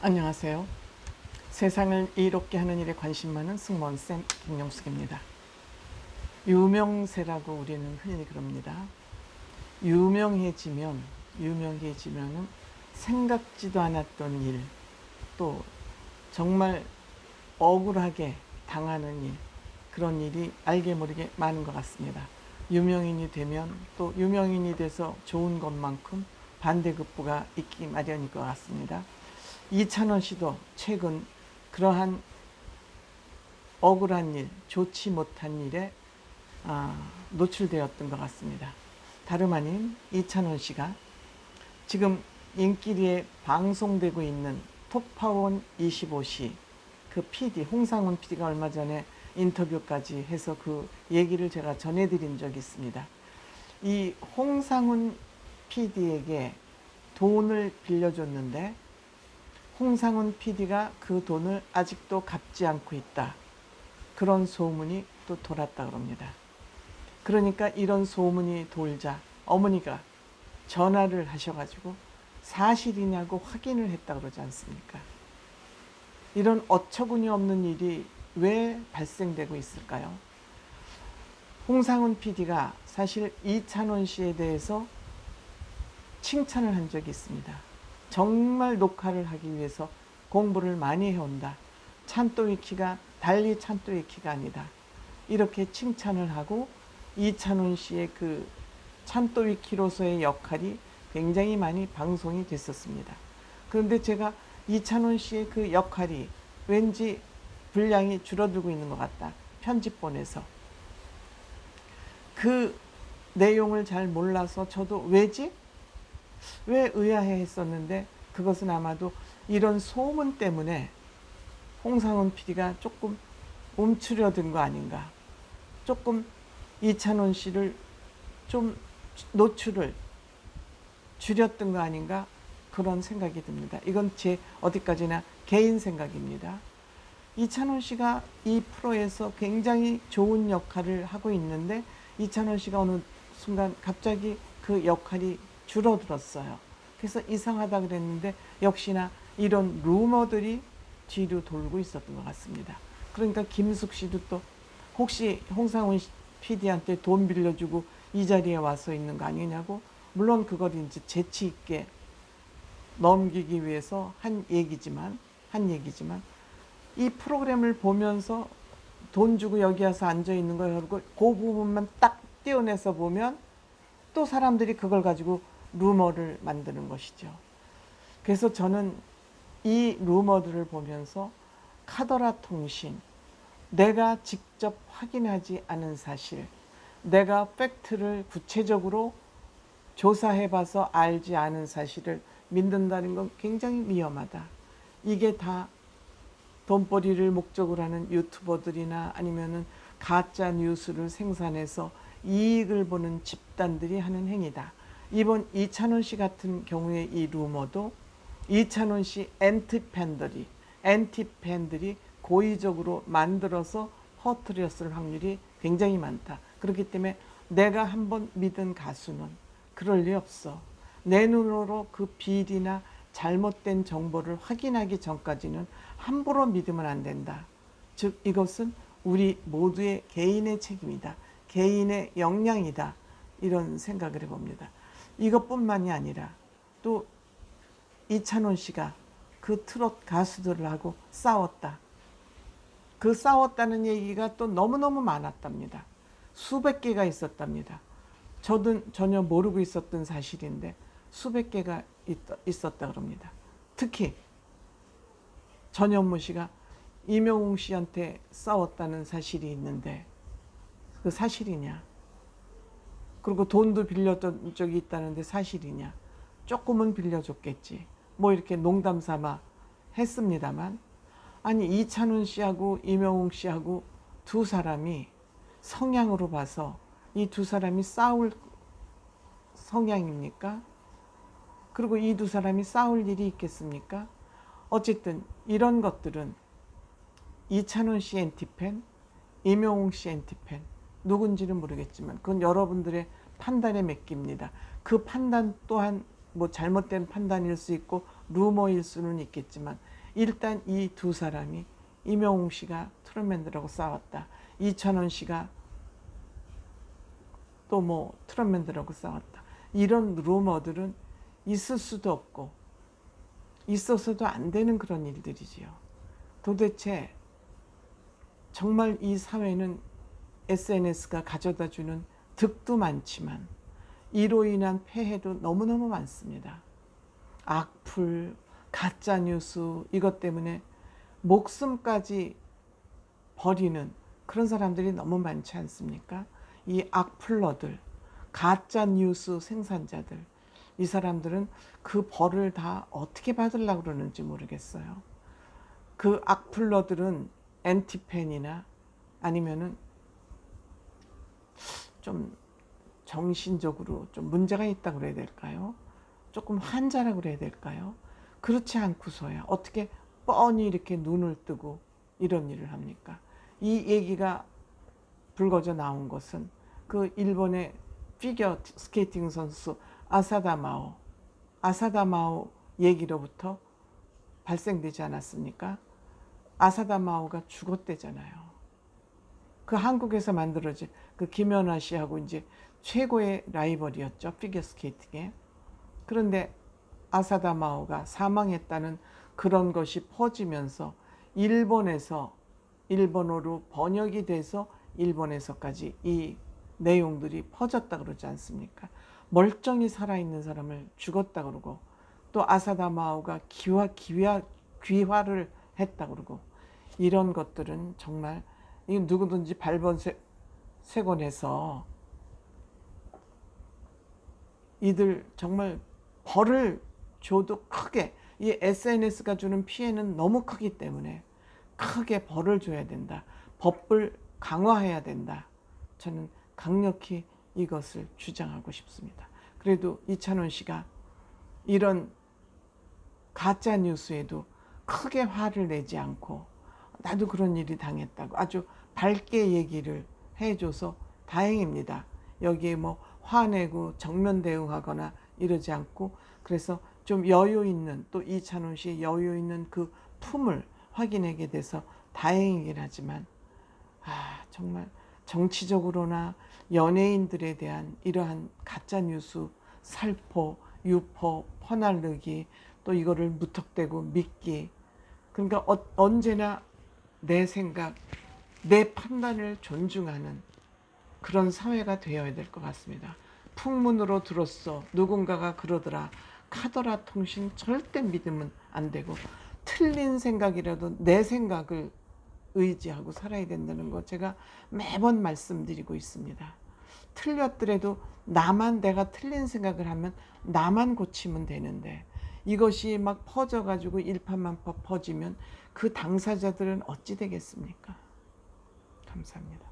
안녕하세요. 세상을 이롭게 하는 일에 관심 많은 승무원쌤 김영숙입니다. 유명세라고 우리는 흔히 그럽니다. 유명해지면은 생각지도 않았던 일, 또 정말 억울하게 당하는 일, 그런 일이 알게 모르게 많은 것 같습니다. 유명인이 되면 또 유명인이 돼서 좋은 것만큼 반대급부가 있기 마련일 것 같습니다. 이찬원 씨도 최근 그러한 억울한 일, 좋지 못한 일에 노출되었던 것 같습니다. 다름 아닌 이찬원 씨가 지금 인기리에 방송되고 있는 톡파원 25시 그 PD 홍상훈 PD가 얼마 전에 인터뷰까지 해서 그 얘기를 제가 전해드린 적이 있습니다. 이 홍상훈 PD에게 돈을 빌려줬는데 홍상훈 PD가 그 돈을 아직도 갚지 않고 있다. 그런 소문이 또 돌았다 그럽니다. 그러니까 이런 소문이 돌자 어머니가 전화를 하셔가지고 사실이냐고 확인을 했다 그러지 않습니까? 이런 어처구니 없는 일이 왜 발생되고 있을까요? 홍상훈 PD가 사실 이찬원 씨에 대해서 칭찬을 한 적이 있습니다. 정말 녹화를 하기 위해서 공부를 많이 해온다. 찬또위키가 달리 찬또위키가 아니다. 이렇게 칭찬을 하고 이찬원 씨의 그 찬또위키로서의 역할이 굉장히 많이 방송이 됐었습니다. 그런데 제가 이찬원 씨의 그 역할이 왠지 분량이 줄어들고 있는 것 같다. 편집본에서. 그 내용을 잘 몰라서 저도 왜지? 왜 의아해 했었는데 그것은 아마도 이런 소문 때문에 홍상훈 PD가 조금 움츠려든 거 아닌가. 조금 이찬원 씨를 좀 노출을 줄였던 거 아닌가 그런 생각이 듭니다. 이건 제 어디까지나 개인 생각입니다. 이찬원 씨가 이 프로에서 굉장히 좋은 역할을 하고 있는데 이찬원 씨가 어느 순간 갑자기 그 역할이 줄어들었어요. 그래서 이상하다 그랬는데 역시나 이런 루머들이 뒤로 돌고 있었던 것 같습니다. 그러니까 김숙 씨도 또 혹시 홍상훈 PD한테 돈 빌려주고 이 자리에 와서 있는 거 아니냐고, 물론 그걸 이제 재치 있게 넘기기 위해서 한 얘기지만 이 프로그램을 보면서 돈 주고 여기 와서 앉아 있는 거 그리고 그 부분만 딱 떼어내서 보면 또 사람들이 그걸 가지고 루머를 만드는 것이죠. 그래서 저는 이 루머들을 보면서 카더라 통신, 내가 직접 확인하지 않은 사실, 내가 팩트를 구체적으로 조사해봐서 알지 않은 사실을 믿는다는 건 굉장히 위험하다. 이게 다 돈벌이를 목적으로 하는 유튜버들이나 아니면은 가짜 뉴스를 생산해서 이익을 보는 집단들이 하는 행위다. 이번 이찬원 씨 같은 경우의 이 루머도 이찬원 씨 엔티팬들이 고의적으로 만들어서 퍼뜨렸을 확률이 굉장히 많다. 그렇기 때문에 내가 한번 믿은 가수는 그럴 리 없어. 내 눈으로 그 비리나 잘못된 정보를 확인하기 전까지는 함부로 믿으면 안 된다. 즉 이것은 우리 모두의 개인의 책임이다. 개인의 역량이다. 이런 생각을 해봅니다. 이것뿐만이 아니라 또 이찬원 씨가 그 트롯 가수들하고 싸웠다. 그 싸웠다는 얘기가 또 너무너무 많았답니다. 수백 개가 있었답니다. 저도 전혀 모르고 있었던 사실인데 수백 개가 있었다 그럽니다. 특히 전현무 씨가 이명웅 씨한테 싸웠다는 사실이 있는데 그 사실이냐? 그리고 돈도 빌렸던 적이 있다는데 사실이냐? 조금은 빌려줬겠지. 뭐 이렇게 농담 삼아 했습니다만, 아니 이찬원 씨하고 이명웅 씨하고 두 사람이 성향으로 봐서 이 두 사람이 싸울 성향입니까? 그리고 이 두 사람이 싸울 일이 있겠습니까? 어쨌든 이런 것들은 이찬원 씨 엔티팬, 이명웅 씨 엔티팬, 누군지는 모르겠지만 그건 여러분들의 판단에 맡깁니다. 그 판단 또한 뭐 잘못된 판단일 수 있고 루머일 수는 있겠지만 일단 이 두 사람이 임영웅 씨가 트롯맨들하고 싸웠다. 이찬원 씨가 또 뭐 트롯맨들하고 싸웠다. 이런 루머들은 있을 수도 없고 있어서도 안 되는 그런 일들이지요. 도대체 정말 이 사회는 SNS가 가져다 주는 득도 많지만 이로 인한 폐해도 너무너무 많습니다. 악플, 가짜뉴스 이것 때문에 목숨까지 버리는 그런 사람들이 너무 많지 않습니까? 이 악플러들, 가짜뉴스 생산자들, 이 사람들은 그 벌을 다 어떻게 받으려고 그러는지 모르겠어요. 그 악플러들은 엔티팬이나 아니면은 좀 정신적으로 좀 문제가 있다고 그래야 될까요? 조금 환자라고 그래야 될까요? 그렇지 않고서야 어떻게 뻔히 이렇게 눈을 뜨고 이런 일을 합니까? 이 얘기가 불거져 나온 것은 그 일본의 피겨 스케이팅 선수 아사다 마오 얘기로부터 발생되지 않았습니까? 아사다 마오가 죽었대잖아요. 그 한국에서 만들어진 그 김연아 씨하고 이제 최고의 라이벌이었죠. 피겨스케이팅에. 그런데 아사다 마오가 사망했다는 그런 것이 퍼지면서 일본에서 일본어로 번역이 돼서 일본에서까지 이 내용들이 퍼졌다 그러지 않습니까? 멀쩡히 살아있는 사람을 죽었다 그러고 또 아사다 마오가 귀화를 했다 그러고 이런 것들은 정말 누구든지 발본색원해서 이들 정말 벌을 줘도 크게 이 SNS가 주는 피해는 너무 크기 때문에 크게 벌을 줘야 된다. 법을 강화해야 된다. 저는 강력히 이것을 주장하고 싶습니다. 그래도 이찬원 씨가 이런 가짜 뉴스에도 크게 화를 내지 않고 나도 그런 일이 당했다고 아주 밝게 얘기를 해줘서 다행입니다. 여기에 뭐 화내고 정면 대응하거나 이러지 않고 그래서 좀 여유 있는 또 이찬원 씨의 여유 있는 그 품을 확인하게 돼서 다행이긴 하지만 정말 정치적으로나 연예인들에 대한 이러한 가짜뉴스 살포, 유포, 퍼날르기 또 이거를 무턱대고 믿기 그러니까 언제나 내 생각, 내 판단을 존중하는 그런 사회가 되어야 될 것 같습니다. 풍문으로 들었어. 누군가가 그러더라. 카더라 통신 절대 믿으면 안 되고 틀린 생각이라도 내 생각을 의지하고 살아야 된다는 거 제가 매번 말씀드리고 있습니다. 틀렸더라도 내가 틀린 생각을 하면 나만 고치면 되는데 이것이 막 퍼져가지고 일파만파 퍼지면 그 당사자들은 어찌 되겠습니까? 감사합니다.